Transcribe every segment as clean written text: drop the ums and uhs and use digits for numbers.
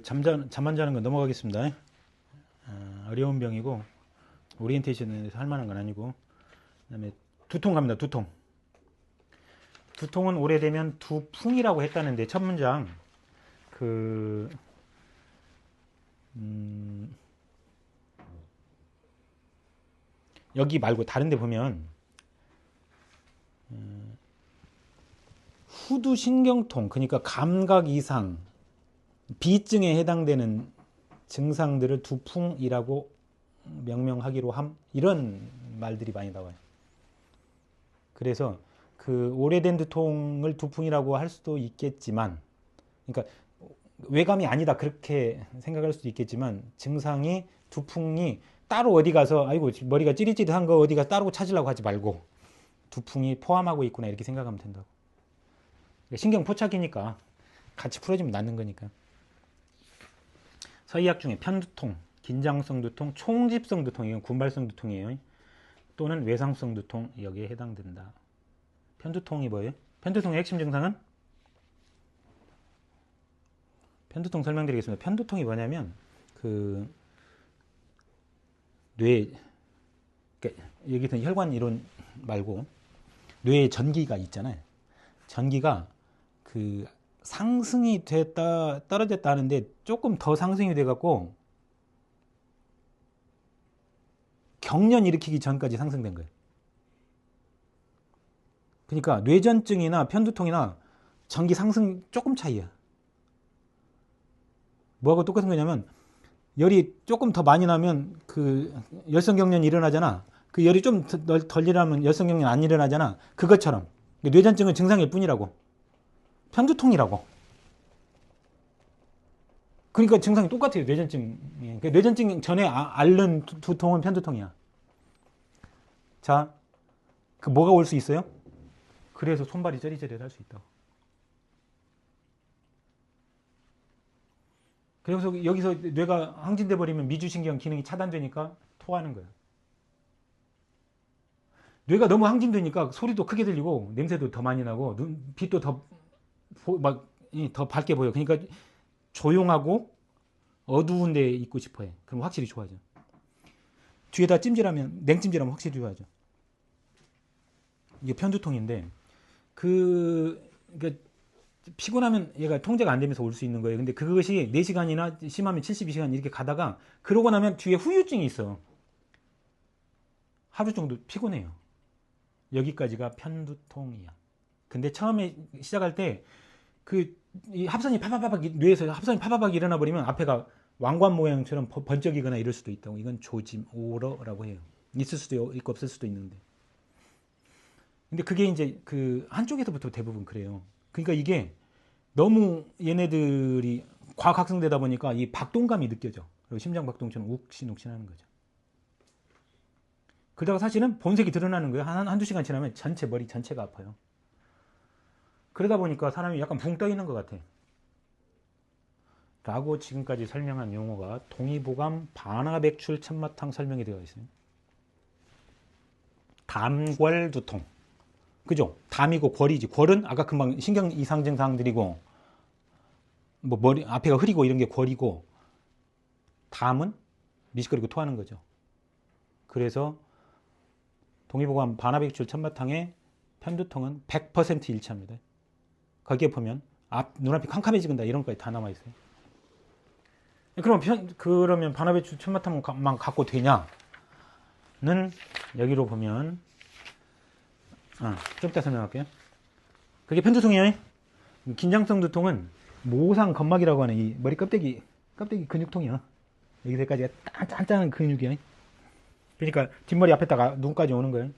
잠 안 자는 거 넘어가겠습니다. 어려운 병이고 오리엔테이션에서 할 만한 건 아니고, 그다음에 두통 갑니다. 두통은 오래되면 두풍이라고 했다는데, 첫 문장 여기 말고 다른 데 보면 후두신경통, 그러니까 감각 이상, 비증에 해당되는 증상들을 두풍이라고 명명하기로 함, 이런 말들이 많이 나와요. 그래서 오래된 두통을 두풍이라고 할 수도 있겠지만, 그러니까 외감이 아니다 그렇게 생각할 수도 있겠지만, 증상이 두풍이 따로 어디 가서 아이고 머리가 찌릿찌릿한 거 어디 가 따로 찾으려고 하지 말고 두풍이 포함하고 있구나 이렇게 생각하면 된다고. 신경 포착이니까 같이 풀어지면 낫는 거니까. 서의학 중에 편두통, 긴장성 두통, 총집성 두통, 이건 군발성 두통이에요. 또는 외상성 두통, 여기에 해당된다. 편두통이 뭐예요? 편두통의 핵심 증상은? 편두통 설명드리겠습니다. 편두통이 뭐냐면 그러니까 여기서 혈관 이론 말고 뇌에 전기가 있잖아요. 전기가 상승이 됐다 떨어졌다 하는데 조금 더 상승이 돼갖고 경련 일으키기 전까지 상승된 거예요. 그러니까 뇌전증이나 편두통이나 전기 상승 조금 차이야. 뭐하고 똑같은 거냐면, 열이 조금 더 많이 나면 열성경련이 일어나잖아. 그 열이 좀 덜 일어나면 열성경련 안 일어나잖아. 그것처럼 뇌전증은 증상일 뿐이라고. 편두통이라고. 그러니까 증상이 똑같아요. 뇌전증. 뇌전증 전에 앓는 두통은 편두통이야. 자, 뭐가 올 수 있어요? 그래서 손발이 저리저리할 수 있다고. 그래서 여기서 뇌가 항진돼 버리면 미주신경 기능이 차단되니까 토하는 거예요. 뇌가 너무 항진되니까 소리도 크게 들리고 냄새도 더 많이 나고 빛도 더 밝게 보여. 그러니까 조용하고 어두운 데 있고 싶어 해. 그럼 확실히 좋아져. 뒤에다 찜질하면, 냉찜질하면 확실히 좋아져. 이게 편두통인데, 그러니까 피곤하면 얘가 통제가 안 되면서 올 수 있는 거예요. 근데 그것이 4시간이나 심하면 72시간 이렇게 가다가, 그러고 나면 뒤에 후유증이 있어. 하루 정도 피곤해요. 여기까지가 편두통이야. 근데 처음에 시작할 때 이 합선이 파바박, 뇌에서 합선이 파바박 일어나 버리면 앞에가 왕관 모양처럼 번쩍이거나 이럴 수도 있다고. 이건 조짐, 오러라고 해요. 있을 수도 있고 없을 수도 있는데. 근데 그게 이제 한쪽에서부터 대부분 그래요. 그러니까 이게 너무 얘네들이 과학학성되다 보니까 이 박동감이 느껴져. 그리고 심장 박동처럼 욱신욱신 하는 거죠. 그러다가 사실은 본색이 드러나는 거예요. 한두 시간 지나면 머리 전체가 아파요. 그러다 보니까 사람이 약간 붕 떠 있는 것 같아. 라고 지금까지 설명한 용어가 동의보감 반화백출 천마탕 설명이 되어 있어요. 담궐두통. 그죠? 담이고 궐이지. 궐은 아까 금방 신경 이상 증상들이고, 머리 앞에가 흐리고 이런 게 궐이고, 담은 미식거리고 토하는 거죠. 그래서 동의보감 반화백출 천마탕의 편두통은 100% 일치합니다. 거기에 보면 눈앞이 캄캄해지긴다 이런 것까지 다 남아 있어요. 그러면 반화백출 천마탕만 갖고 되냐는, 여기로 보면 좀 이따 설명할게요. 그게 편두통이에요. 긴장성 두통은 모상 건막이라고 하는 이 머리 껍데기 근육통이야. 여기서까지가 짠짠한 근육이야. 그러니까 뒷머리 앞에다가 눈까지 오는 거예요.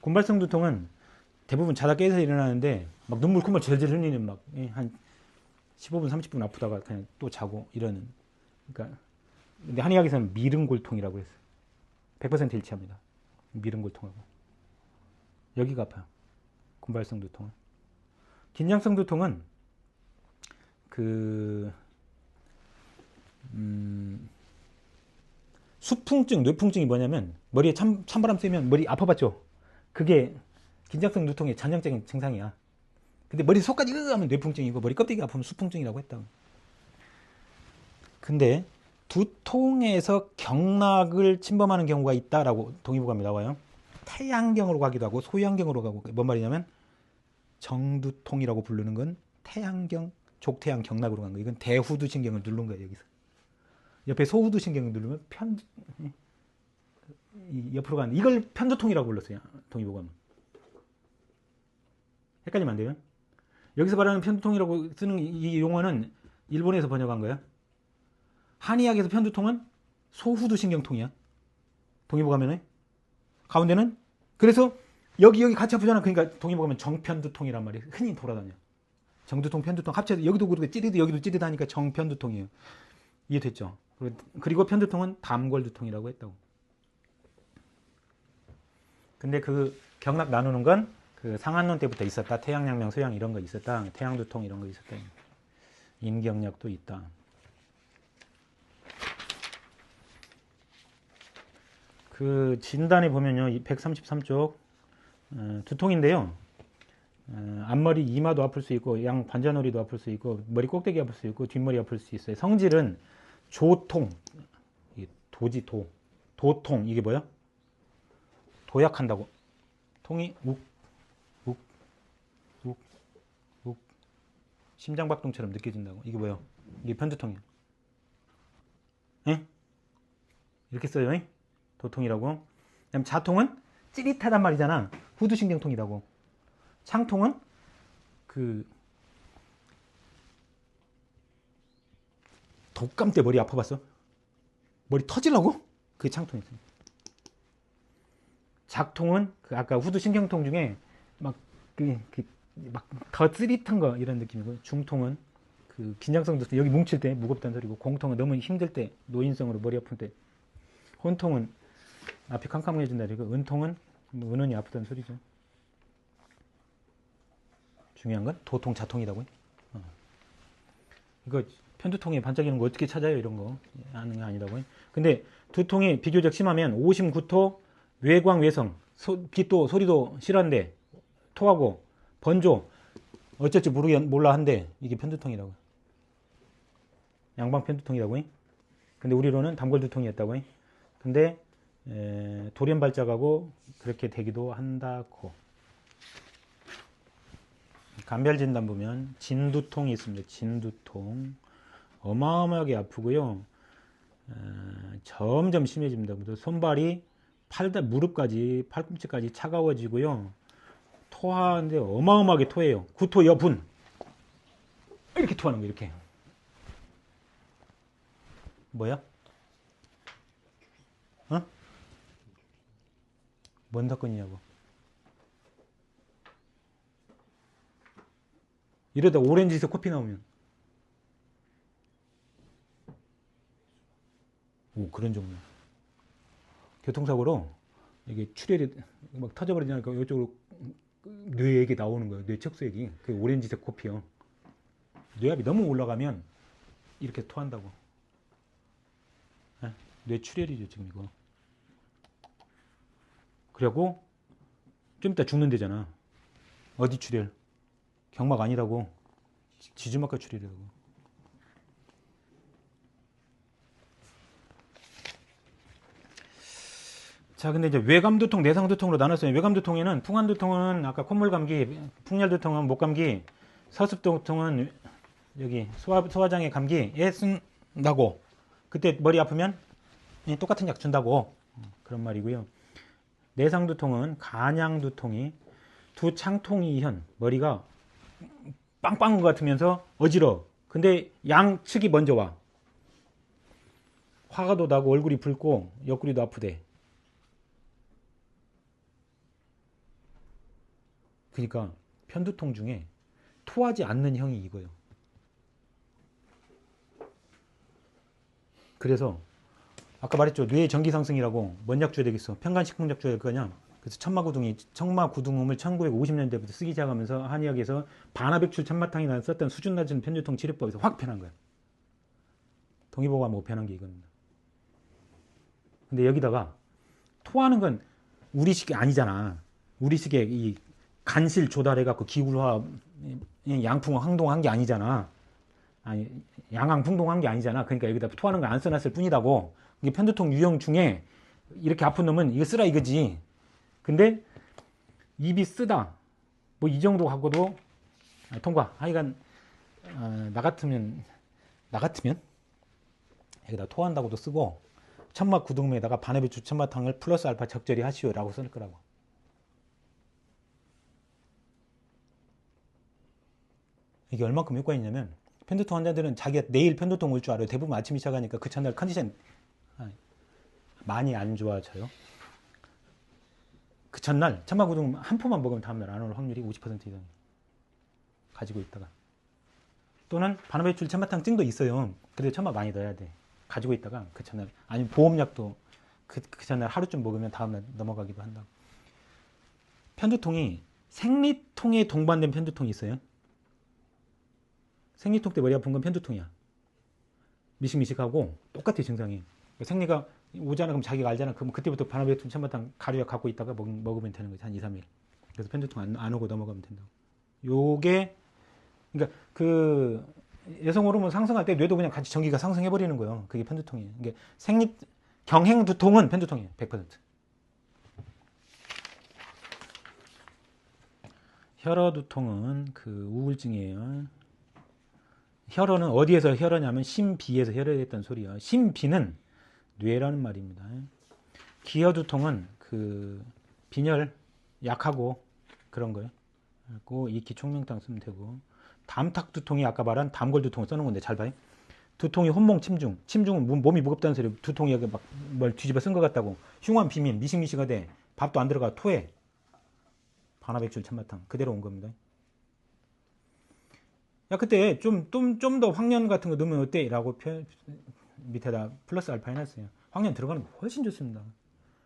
군발성 두통은 대부분 자다 깨서 일어나는데 막 눈물 콧물 절절 흘리는, 막 한 15분 30분 아프다가 그냥 또 자고 이러는. 그러니까 근데 한의학에서는 미릉골통이라고 했어요. 100% 일치합니다. 미릉골통하고. 여기가 아파요. 군발성 두통은. 긴장성 두통은 수풍증, 뇌풍증이 뭐냐면, 머리에 찬바람 쐬면 머리 아파봤죠? 그게 긴장성 두통의 전형적인 증상이야. 근데 머리 속까지 하면 뇌풍증이고, 머리 껍데기 아프면 수풍증이라고 했다. 근데 두통에서 경락을 침범하는 경우가 있다라고 동의보감에 나와요. 태양경으로 가기도 하고 소양경으로 가고, 뭔 말이냐면 정두통이라고 부르는 건 태양경, 족태양 경락으로 간 거예요. 이건 대후두신경을 누른 거예요. 여기서 옆에 소후두신경을 누르면 옆으로 가는, 이걸 편두통이라고 불렀어요. 동의보감은. 헷갈리면 안 돼요. 여기서 말하는 편두통이라고 쓰는 이 용어는 일본에서 번역한 거야. 한의학에서 편두통은 소후두신경통이야. 동의보감에는. 가운데는, 그래서 여기 같이 아프잖아. 그러니까 동의보감은 정편두통이란 말이 흔히 돌아다녀. 정두통, 편두통 합쳐서 여기도 그렇고 찌릿, 여기도 찌릿하니까 정편두통이에요. 이해됐죠? 그리고 편두통은 담골두통이라고 했다고. 근데 그 경락 나누는 건 그 상한론 때부터 있었다. 태양양명, 소양 이런 거 있었다. 태양두통 이런 거 있었다. 임경력도 있다. 그 진단에 보면요, 133쪽 두통인데요. 앞머리, 이마도 아플 수 있고, 양 관자놀이도 아플 수 있고, 머리 꼭대기 아플 수 있고, 뒷머리 아플 수 있어요. 성질은 조통, 도통, 이게 뭐야? 도약한다고. 통이 욱, 심장박동처럼 느껴진다고. 이게 뭐야? 이게 편두통이야. 에? 이렇게 써요. 에? 도통이라고. 그다음 자통은 찌릿하단 말이잖아. 후두신경통이라고. 창통은 그 독감 때 머리 아파봤어? 머리 터지려고? 그게 창통이 있어요. 작통은 그 아까 후두신경통 중에 막 더 찌릿한 거 이런 느낌이고, 중통은 그 긴장성도 여기 뭉칠 때 무겁다는 소리고, 공통은 너무 힘들 때, 노인성으로 머리 아플 때, 혼통은 앞이 캄캄해진다. 그리고 은통은 은은히 아프다는 소리죠. 중요한 건 도통, 자통이라고요. 이거 편두통에 반짝이는 거 어떻게 찾아요? 이런 거 아는 게 아니라고요. 근데 두통이 비교적 심하면 오심, 구토, 외광, 외성, 빛도 소리도 싫어한데, 토하고 번조, 어쩔지 몰라 한데, 이게 편두통이라고요. 양방 편두통이라고요. 근데 우리로는 담골두통이었다고요. 근데 돌연 발작하고 그렇게 되기도 한다고. 감별 진단 보면 진두통이 있습니다. 진두통 어마어마하게 아프고요. 점점 심해집니다. 손발이 무릎까지, 팔꿈치까지 차가워지고요. 토하는데 어마어마하게 토해요. 구토, 여분. 이렇게 토하는 거, 이렇게. 뭐야? 어? 뭔 사건이냐고. 이러다 오렌지색 코피 나오면. 오, 그런 종류. 교통사고로 이게 출혈이 막 터져버리니까 이쪽으로 뇌액이 나오는 거예요. 뇌척수액이. 그 오렌지색 코피요. 뇌압이 너무 올라가면 이렇게 토한다고. 뇌출혈이죠, 지금 이거. 그리고 좀 이따 죽는다잖아. 어디 출혈? 경막 아니라고. 지주막과 출혈이라고. 자, 근데 이제 외감두통, 내상두통으로 나눴어요. 외감두통에는 풍한두통은 아까 콧물감기, 풍열두통은 목감기, 서습두통은 여기 소화장의 감기에 쓴다고. 그때 머리 아프면 똑같은 약 준다고. 그런 말이고요. 내상두통은 간양두통이 두창통이 이현, 머리가 빵빵한 것 같으면서 어지러워. 근데 양측이 먼저 와. 화가 도 나고 얼굴이 붉고 옆구리도 아프대. 그러니까 편두통 중에 토하지 않는 형이 이거예요. 그래서 아까 말했죠. 뇌 전기 상승이라고. 뭔 약 줘야 되겠어? 편간식품약 줘야 될 거냐? 그래서 천마구둥음을 1950년대부터 쓰기 시작하면서 한의학에서 반화백출 천마탕이나 썼던 수준 낮은 편두통 치료법에서 확 편한 거야. 동의보감 못 편한 게 이겁니다. 근데 여기다가 토하는 건 우리식이 아니잖아. 우리식의 이 간실 조달해갖고 기울화, 양풍, 항동한 게 아니잖아. 아니 양항풍동한 게 아니잖아. 그러니까 여기다 토하는 걸 안 써놨을 뿐이라고. 이게 편두통 유형 중에 이렇게 아픈 놈은 이거 쓰라 이거지. 근데 입이 쓰다 뭐 이 정도 갖고도 통과. 하여간 나 같으면 여기다 토한다고도 쓰고 천막 구동맥에다가 반해배추 천마탕을 플러스 알파 적절히 하시오라고 쓸 거라고. 이게 얼만큼 효과가 있냐면 편두통 환자들은 자기가 내일 편두통 올 줄 알아요. 대부분 아침에 시작하니까 그 전날 컨디션 많이 안 좋아져요. 그 전날 천막 구동 한 포만 먹으면 다음날 안 올 확률이 50% 이상 가지고 있다가, 또는 반어배출 천마탕 증도 있어요. 그래도 천마 많이 넣어야 돼. 가지고 있다가 그 전날, 아니면 보험약도 그 전날 하루쯤 먹으면 다음날 넘어가기도 한다. 편두통이 생리통에 동반된 편두통이 있어요. 생리통 때 머리 아픈 건 편두통이야. 미식미식하고 똑같아 증상이. 생리가 오잖아 그럼 자기가 알잖아. 그럼 그때부터 반어배출 천마탕 가루약 갖고 있다가 먹으면 되는 거지. 한 2, 3일. 그래서 편두통 안 오고 넘어가면 된다고. 요게 그러니까 그 여성 호르몬 상승할 때 뇌도 그냥 같이 전기가 상승해 버리는 거예요. 그게 편두통이에요. 이게 경행 두통은 편두통이에요. 100%. 혈어 두통은 그 우울증이에요. 혈어는 어디에서 혈어냐면 심비에서 혈어됐던 소리야. 심비는 뇌라는 말입니다. 기혈 두통은 그 빈혈 약하고 그런 거예요. 그리고 이 기총명탕 쓰면 되고, 담탁 두통이 아까 말한 담골 두통을 써놓은 건데 잘 봐요. 두통이 혼몽 침중. 침중은 몸이 무겁다는 소리. 두통이 여기 막 뭘 뒤집어 쓴 것 같다고. 흉한 비민 미식미식가 돼. 밥도 안 들어가 토해. 반화백출 천마탕 그대로 온 겁니다. 야 그때 좀 더 황련 같은 거 넣으면 어때? 라고 밑에다 플러스 알파 해놨어요. 황련 들어가는 거 훨씬 좋습니다.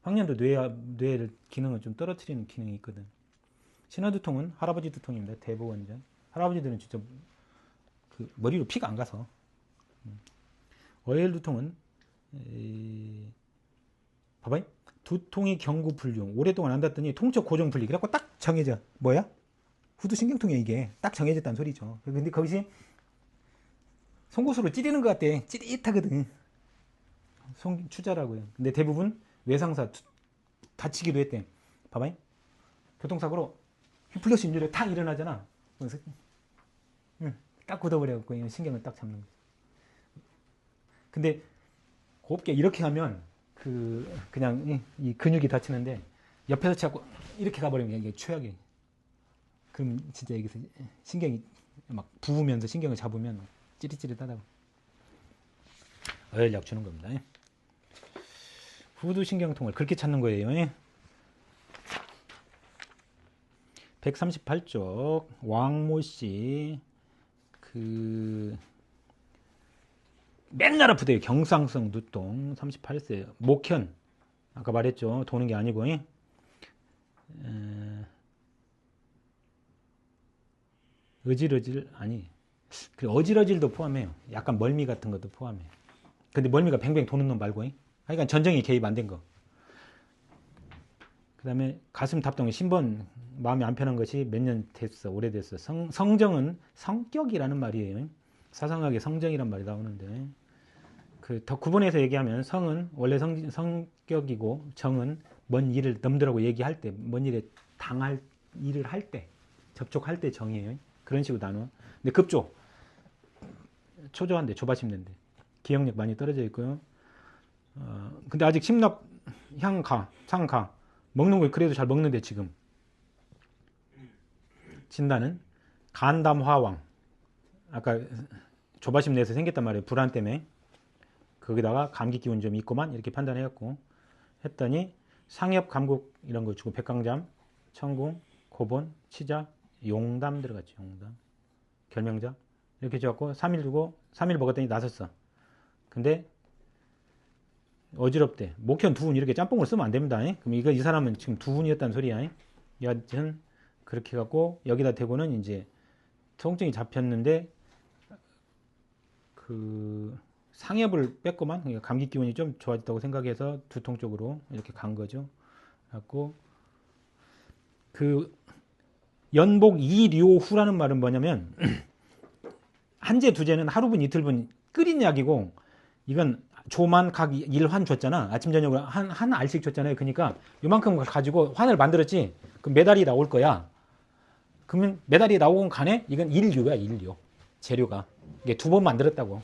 황련도 뇌의 기능을 좀 떨어뜨리는 기능이 있거든. 신화두통은 할아버지 두통입니다. 대부원전. 할아버지들은 진짜 그 머리로 피가 안 가서. 어혈두통은 봐봐요. 두통이 경구불능. 오랫동안 안 닿더니 통적 고정분리. 그래갖고 딱 정해져. 뭐야? 후두신경통이야 이게. 딱 정해졌다는 소리죠. 근데 거기서 송곳으로 찌르는 것 같대. 찌릿하거든. 추자라고요. 근데 대부분 외상사 다치기도 했대. 봐봐요. 교통사고로 플러스 인율에 탁 일어나잖아. 그래서 딱 굳어버려갖고 신경을 딱 잡는 거지. 근데 곱게 이렇게 하면 그냥 이 근육이 다치는데 옆에서 자꾸 이렇게 가버리면 이게 최악이에요. 그럼 진짜 여기서 신경이 막 부으면서 신경을 잡으면 찌릿찌릿하다고. 어혈약 주는 겁니다. 후두신경통을 그렇게 찾는 거예요. 138쪽 왕모씨 맨날 아프대요. 경상성 두통 38세 목현 아까 말했죠. 도는 게 아니고 어질어질 아니 그래 어질어질도 포함해요. 약간 멀미 같은 것도 포함해. 근데 멀미가 뱅뱅 도는 놈 말고 하여간 전정이 개입 안 된 거. 그 다음에 가슴 답동 신번 마음이 안 편한 것이 몇 년 됐어. 오래됐어. 성정은 성격이라는 말이에요. 사상학에 성정이란 말이 나오는데 더 구분해서 얘기하면 성은 원래 성격이고 정은 먼 일을 넘들라고 얘기할 때, 먼 일에 당할 일을 할 때, 접촉할 때 정이에요. 그런 식으로 나눠. 근데 급조 초조한데 조바심낸데 기억력 많이 떨어져 있고요. 근데 아직 심납 향가 상가 먹는 걸 그래도 잘 먹는데 지금 진단은 간담화왕 아까 조바심 내서 생겼단 말이에요. 불안 때문에. 거기다가 감기 기운 좀 있고만 이렇게 판단해갖고 했더니 상엽 감국 이런 거 주고 백강잠, 천궁, 고본, 치자, 용담 들어갔죠. 용담, 결명자 이렇게 줘갖고 3일 주고 3일 먹었더니 나섰어. 근데 어지럽대. 목현 두훈 이렇게 짬뽕을 쓰면 안 됩니다. 그럼 이 사람은 지금 두훈이었다는 소리야. 여하튼 그렇게 해갖고 여기다 대고는 이제 통증이 잡혔는데 상엽을 뺐고만 그러니까 감기 기운이 좀 좋아졌다고 생각해서 두통 쪽으로 이렇게 간 거죠. 그래갖고 연복 이료후라는 말은 뭐냐면 한제 두제는 하루분 이틀분 끓인 약이고, 이건 조만 각 일환 줬잖아. 아침 저녁으로 한 알씩 줬잖아요. 그러니까 요만큼 가지고 환을 만들었지. 그럼 메달이 나올 거야. 그러면 메달이 나오건 간에 이건 일류야, 일류. 재료가. 이게 2번 만들었다고.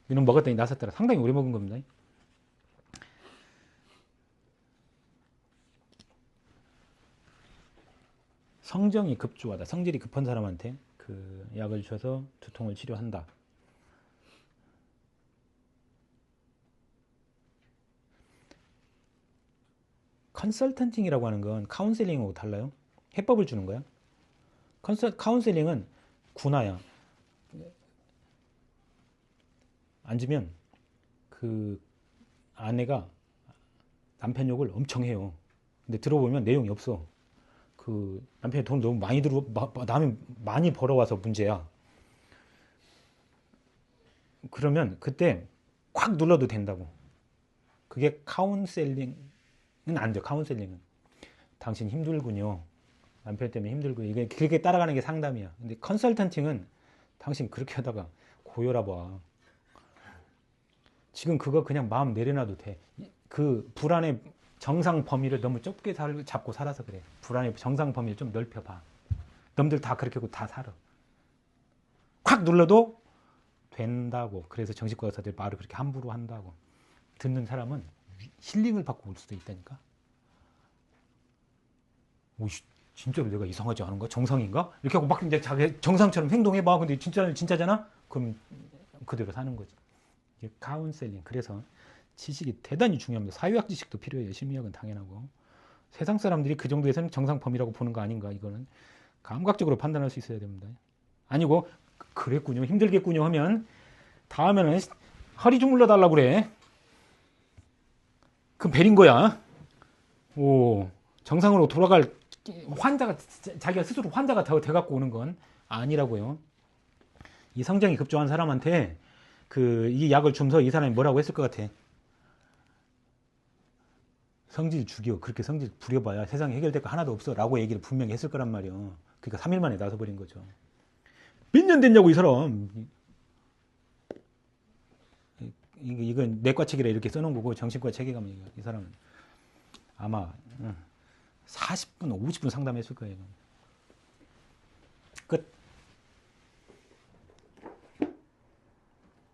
이놈 먹었더니 나섰더라. 상당히 오래 먹은 겁니다. 성정이 급조하다. 성질이 급한 사람한테 그 약을 줘서 두통을 치료한다. 컨설턴팅이라고 하는 건 카운셀링하고 달라요. 해법을 주는 거야. 카운셀링은 군화야. 앉으면 그 아내가 남편 욕을 엄청 해요. 근데 들어보면 내용이 없어. 그 남편이 돈 너무 많이 남이 많이 벌어와서 문제야. 그러면 그때 콱 눌러도 된다고. 그게 카운셀링은 안 돼요. 카운셀링은 당신 힘들군요. 남편 때문에 힘들고 이게 그렇게 따라가는 게 상담이야. 근데 컨설턴팅은 당신 그렇게 하다가 고혈압 와. 지금 그거 그냥 마음 내려놔도 돼. 그 불안의 정상 범위를 너무 좁게 잡고 살아서 그래. 불안의 정상 범위를 좀 넓혀봐. 남들 다 그렇게 하고 다 살아. 콱 눌러도 된다고. 그래서 정신과 의사들 말을 그렇게 함부로 한다고. 듣는 사람은 힐링을 받고 올 수도 있다니까. 오, 진짜로 내가 이상하지 않은가? 정상인가? 이렇게 하고 막 이제 자기 정상처럼 행동해봐. 근데 진짜잖아? 그럼 그대로 사는 거지. 이게 카운셀링. 그래서 지식이 대단히 중요합니다. 사회학 지식도 필요해요. 심리학은 당연하고. 세상 사람들이 그 정도에서는 정상 범위라고 보는 거 아닌가? 이거는 감각적으로 판단할 수 있어야 됩니다. 아니고 그랬군요. 힘들겠군요 하면 다음에는 허리 주물러 달라고 그래. 그럼 베린 거야. 오, 정상으로 돌아갈 환자가 자기가 스스로 환자가 돼갖고 오는 건 아니라고요. 이 성장이 급조한 사람한테 이 약을 주면서 이 사람이 뭐라고 했을 것 같아? 성질 죽여. 그렇게 성질 부려봐야 세상에 해결될 거 하나도 없어. 라고 얘기를 분명히 했을 거란 말이야. 그러니까 3일 만에 나서버린 거죠. 몇 년 됐냐고, 이 사람. 이건 내과 책이라 이렇게 써놓은 거고, 정신과 책에 가면 이 사람은 아마 40분, 50분 상담했을 거예요.